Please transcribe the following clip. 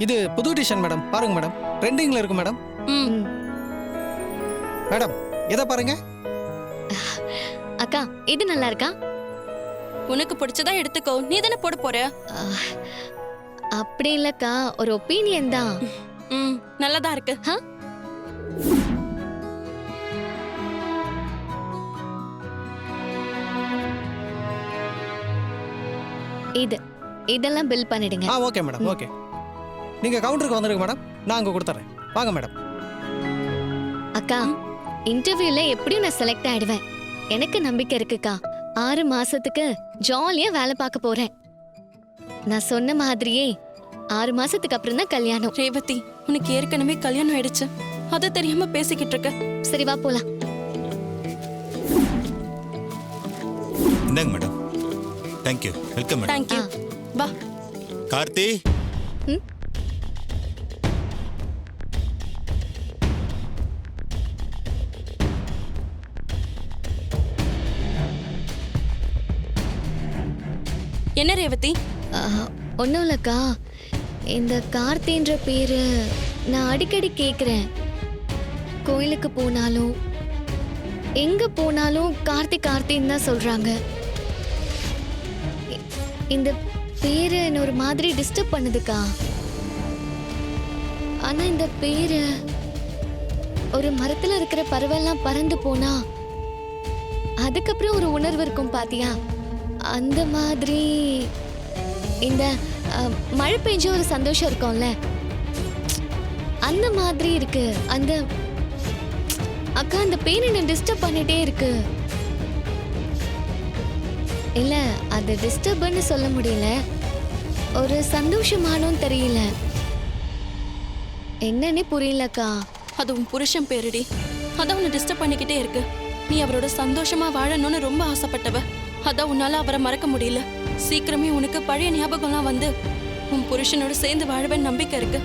இது புது டிஷன் மேடம், பாருங்க மேடம். ட்ரெண்டிங்ல இருக்கு மேடம். ம். மேடம் இதை பாருங்க. அக்கா இது நல்லா இருக்கா? உனக்கு பிடிச்சதா எடுத்துக்கோ. நீ தானே போட போற. அப்படி இல்லக்கா, ஒரு ஒப்பீனியன் தான். ம், நல்லதா இருக்கு. இதெல்லாம் பில் பண்ணிடுங்க. Okay madam, okay. நீங்க கவுண்டருக்கு வந்துருங்க மேடம், நான் அங்க கொடுத்துறேன். வாங்க மேடம். அக்கா, இன்டர்வியூல எப்படியும் நான் செலக்ட் ஆயிடுவேன். எனக்கு நம்பிக்கை இருக்குக்கா. 6 மாசத்துக்கு ஜாலியா வேலை பார்க்க போறேன். நான் சொன்ன மாதிரியே 6 மாசத்துக்கு அப்புறம் தான் கல்யாணம். ரேவதி, உனக்கு ஏற்கனவே கல்யாணம் ஆயிடுச்சு. அது தெரியாம பேசிக்கிட்டு இருக்க. சரி வா போலாம். இந்தாங்க madam. Thank you. Welcome madam. Thank you. வா. கார்த்தி. ம்? என்ன ரேவதி? ஒன்றும் இல்லக்கா, இந்த கார்த்தின்ற பேரு நான் அடிக்கடி கேட்குறேன். கோயிலுக்கு போனாலும் எங்க போனாலும் கார்த்தி கார்த்தின்னு தான் சொல்றாங்க. இந்த பேரு என்ன ஒரு மாதிரி டிஸ்டர்ப் பண்ணுதுக்கா. ஆனா இந்த பேரு ஒரு மரத்துல இருக்கிற பறவைலாம் பறந்து போனா அதுக்கப்புறம் ஒரு உணர்வு இருக்கும் பாத்தியா, அந்த மாதிரி இந்த மழை பெஞ்ச ஒரு சந்தோஷம் இருக்கும்ல, அந்த மாதிரி இருக்கு. அந்த அக்கா, அந்த பெயின் என்ன டிஸ்டர்ப் பண்ணிட்டே இருக்கு. இல்ல, அது டிஸ்டர்ப்னு சொல்ல முடியல, ஒரு சந்தோஷமானும் தெரியல. என்னன்னு புரியலக்கா. அது உன் புருஷன் பேருடி. அதான் உன்னை டிஸ்டர்ப் பண்ணிக்கிட்டே இருக்கு. நீ அவரோட சந்தோஷமா வாழணும்னு ரொம்ப ஆசைப்பட்டவ. அதான் உன்னால அவரை மறக்க முடியல. சீக்கிரமே உனக்கு பழைய ஞாபகம்லாம் வந்து உன் புருஷனோட சேர்ந்து வாழவே நம்பிக்கை இருக்கு.